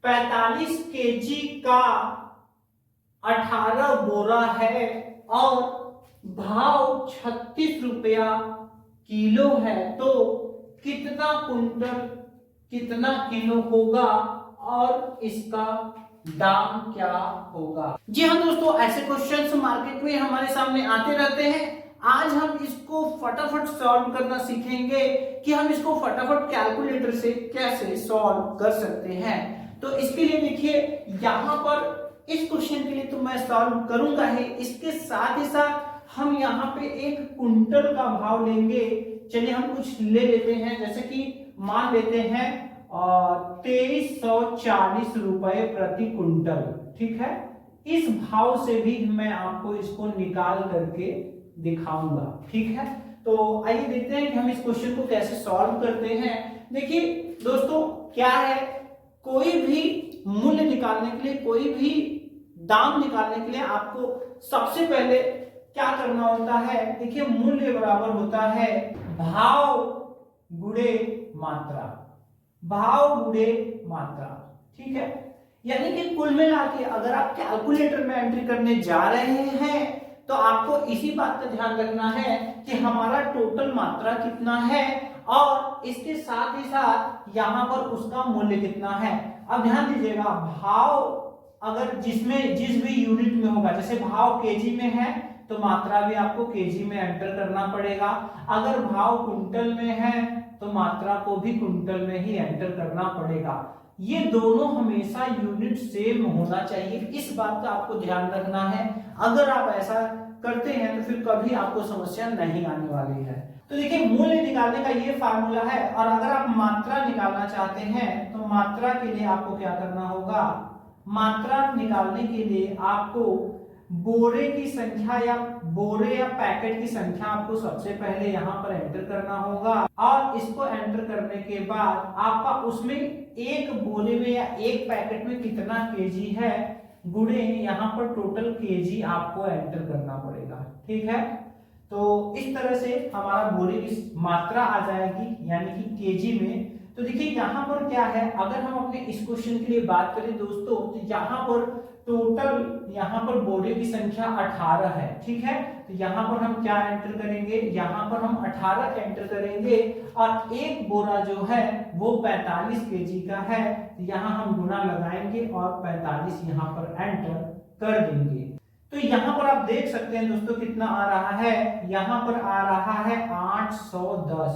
45 KG का 18 बोरा है और भाव 36 रुपया किलो है, तो कितना कुंटल कितना किलो होगा और इसका दाम क्या होगा। जी हाँ दोस्तों, ऐसे क्वेश्चंस मार्केट में हमारे सामने आते रहते हैं। आज हम इसको फटाफट सॉल्व करना सीखेंगे कि हम इसको फटाफट कैलकुलेटर से कैसे सॉल्व कर सकते हैं। तो इसके लिए देखिए, यहाँ पर इस क्वेश्चन के लिए तो मैं सॉल्व करूंगा ही, इसके साथ ही साथ हम यहाँ पे एक कुंटल का भाव लेंगे। चलिए हम कुछ ले लेते हैं, जैसे कि मान लेते हैं 2340 रुपए प्रति कुंटल। ठीक है, इस भाव से भी मैं आपको इसको निकाल करके दिखाऊंगा। ठीक है, तो आइए देखते हैं कि हम इस क्वेश्चन को कैसे सॉल्व करते हैं। देखिए दोस्तों, क्या है, कोई भी मूल्य निकालने के लिए, कोई भी दाम निकालने के लिए आपको सबसे पहले क्या करना होता है। देखिए, मूल्य बराबर होता है भाव गुणे मात्रा, भाव गुणे मात्रा। ठीक है, यानी कि कुल मिला के अगर आप कैलकुलेटर में एंट्री करने जा रहे हैं तो आपको इसी बात का ध्यान रखना है कि हमारा टोटल मात्रा कितना है और इसके साथ ही साथ यहाँ पर उसका मूल्य कितना है। अब ध्यान दीजिएगा, भाव अगर जिसमें जिस भी यूनिट में होगा, जैसे भाव केजी में है तो मात्रा भी आपको केजी में एंटर करना पड़ेगा। अगर भाव कुंटल में है तो मात्रा को भी कुंटल में ही एंटर करना पड़ेगा। ये दोनों हमेशा यूनिट सेम होना चाहिए, इस बात का आपको ध्यान रखना है। अगर आप ऐसा करते हैं तो फिर कभी आपको समस्या नहीं आने वाली है। तो देखिए, मूल्य निकालने का ये फार्मूला है, और अगर आप मात्रा निकालना चाहते हैं तो मात्रा के लिए आपको क्या करना होगा। मात्रा निकालने के लिए आपको बोरे की संख्या या बोरे या पैकेट की संख्या आपको सबसे पहले यहाँ पर एंटर करना होगा, और इसको एंटर करने के बाद आपका उसमें एक बोरे में या एक पैकेट में कितना केजी है गुणे यहाँ पर टोटल केजी आपको एंटर करना पड़ेगा। ठीक है, तो इस तरह से हमारा बोरे की मात्रा आ जाएगी यानी कि केजी में। तो देखिए यहाँ पर क्या है, अगर हम अपने इस क्वेश्चन के लिए बात करें दोस्तों, तो यहाँ पर टोटल यहाँ पर बोरे की संख्या 18 है। ठीक है, तो यहाँ पर हम क्या एंटर करेंगे, यहाँ पर हम 18 एंटर करेंगे, और एक बोरा जो है वो 45 केजी का है, तो यहाँ हम गुना लगाएंगे और 45 यहाँ पर एंटर कर देंगे। तो यहाँ पर आप देख सकते हैं दोस्तों कितना आ रहा है, यहाँ पर आ रहा है 810,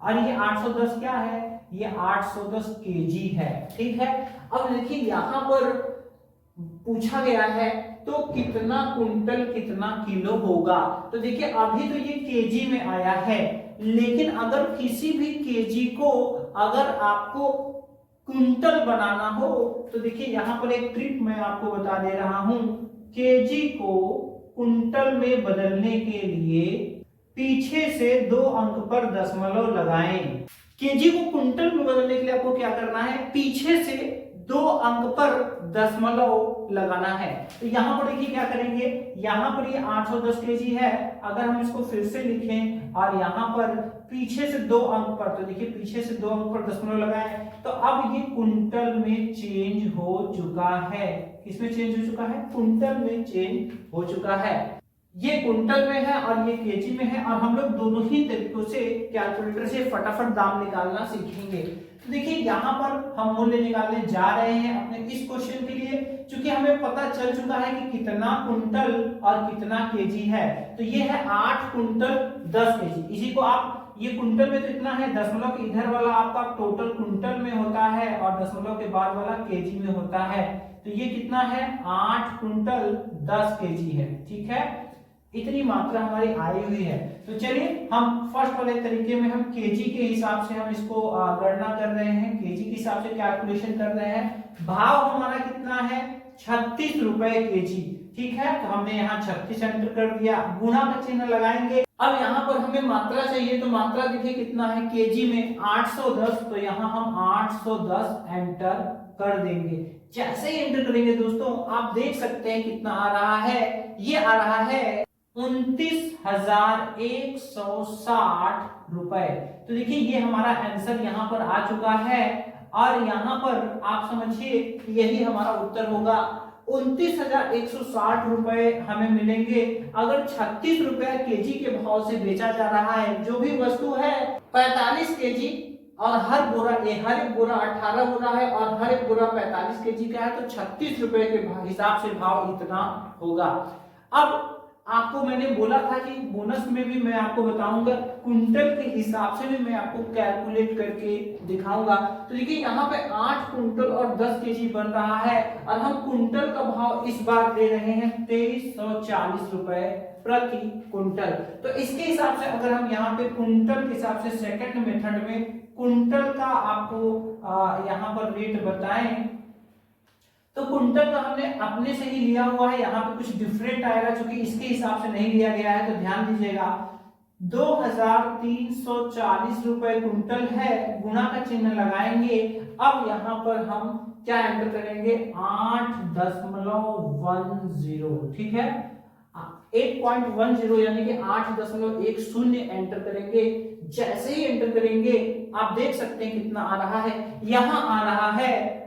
और ये 810 क्या है, ये 810 केजी है। ठीक है, अब देखिए यहाँ पर पूछा गया है तो कितना कुंटल कितना किलो होगा। तो देखिए अभी तो ये केजी में आया है, लेकिन अगर किसी भी केजी को अगर आपको कुंटल बनाना हो तो देखिए यहाँ पर एक ट्रिक मैं आपको बता दे रहा हूं। केजी को कुंटल में बदलने के लिए पीछे से 2 अंक पर दशमलव लगाएं। केजी को कुंटल में बदलने के लिए आपको क्या करना है, पीछे से 2 अंक पर दशमलव लगाना है। तो यहाँ पर देखिए क्या करेंगे, यहाँ पर ये 810 केजी है, अगर हम इसको फिर से लिखें और यहाँ पर पीछे से 2 अंक पर, तो देखिए पीछे से 2 अंक पर दशमलव लगाएं, तो अब ये कुंटल में चेंज हो चुका है। किसमें चेंज हो चुका है, कुंटल में चेंज हो चुका है। ये कुंटल में है और ये केजी में है, और हम लोग दोनों ही तरीकों से कैलकुलेटर से फटाफट दाम निकालना सीखेंगे। तो देखिए यहाँ पर हम मूल्य निकालने जा रहे हैं अपने इस क्वेश्चन के लिए, क्योंकि हमें पता चल चुका है कि कितना कुंटल और कितना केजी है। तो ये है 8 कुंटल 10 केजी। इसी को आप, ये कुंटल में तो इतना है, दशमलव के इधर वाला आपका टोटल कुंटल में होता है और दशमलव के बाद वाला केजी में होता है। तो ये कितना है, 8 कुंटल 10 केजी है। ठीक है, इतनी मात्रा हमारी आई हुई है। तो चलिए हम फर्स्ट वाले तरीके में हम केजी के हिसाब से हम इसको गणना कर रहे हैं, केजी के हिसाब से कैलकुलेशन कर रहे हैं। भाव हमारा कितना है, 36 रुपए केजी। ठीक है, तो हमने यहाँ 36 एंटर कर दिया, गुणा का चिन्ह लगाएंगे। अब यहाँ पर हमें मात्रा चाहिए, तो मात्रा देखिए कितना है, केजी में 810, तो यहाँ हम 810 एंटर कर देंगे। जैसे ही एंटर करेंगे दोस्तों, आप देख सकते हैं कितना आ रहा है, ये आ रहा है 29,160 रुपए। तो देखिए ये हमारा आंसर यहाँ पर आ चुका है, और यहाँ पर आप समझिए कि यही हमारा उत्तर होगा। 29,160 रुपए हमें मिलेंगे अगर 36 रुपए केजी के भाव से बेचा जा रहा है। जो भी वस्तु है 45 केजी और हर एक बोरा 18 बोरा है और हर एक बोरा 45 केजी का है, तो 36 रुपए के हिसाब से भाव इतना होगा। अब आपको मैंने बोला था कि बोनस में भी मैं आपको बताऊंगा, कुंटल के हिसाब से भी मैं आपको कैलकुलेट करके दिखाऊंगा। तो देखिए यहाँ पे 8 कुंटल और 10 केजी बन रहा है और हम कुंटल का भाव इस बार दे रहे हैं 2340 रुपए प्रति कुंटल। तो इसके हिसाब से अगर हम यहाँ पे कुंटल के हिसाब से सेकंड मेथड में कुंटल का आपको यहाँ पर रेट बताएं, तो कुंटल का हमने अपने से ही लिया हुआ है, यहाँ पे कुछ डिफरेंट आएगा क्योंकि इसके हिसाब से नहीं लिया गया है, तो ध्यान दीजिएगा। 2340 रुपए कुंटल है, गुणा का चिन्ह लगाएंगे। अब यहाँ पर हम क्या एंटर करेंगे 8.10, ठीक है 8.10 यानी कि 8.10 एंटर करेंगे। जैसे ही एंटर करेंगे आप देख सकते हैं कितना आ रहा है, यहाँ आ रहा है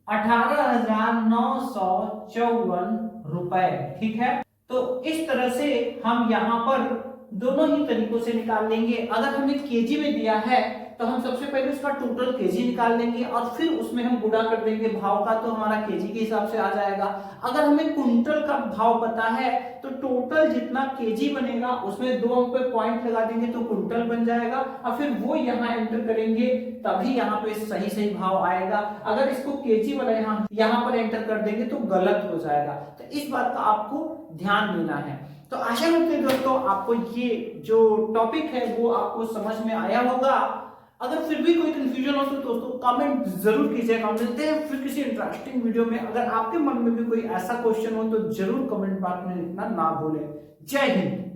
18,954 रुपए, ठीक है। तो इस तरह से हम यहाँ पर दोनों ही तरीकों से निकाल लेंगे। अगर हमें केजी में दिया है तो हम सबसे पहले उसका टोटल केजी निकाल लेंगे और फिर उसमें हम गुणा कर देंगे भाव का, तो हमारा केजी के हिसाब से आ जाएगा। अगर हमें कुंटल का भाव पता है तो टोटल जितना केजी बनेगा उसमें 2 अंक पे पॉइंट लगा देंगे तो कुंटल बन जाएगा और फिर वो यहाँ एंटर करेंगे, तभी यहाँ पे सही भाव आएगा। अगर इसको केजी वाला यहाँ पर एंटर कर देंगे तो गलत हो जाएगा। तो इस बात का आपको ध्यान देना है। तो आशा करते हैं दोस्तों आपको ये जो टॉपिक है वो आपको समझ में आया होगा। अगर फिर भी कोई कंफ्यूजन हो तो दोस्तों कमेंट जरूर कीजिएगा। मिलते हैं फिर किसी इंटरेस्टिंग वीडियो में। अगर आपके मन में भी कोई ऐसा क्वेश्चन हो तो जरूर कमेंट बॉक्स में लिखना ना भूलें। जय हिंद।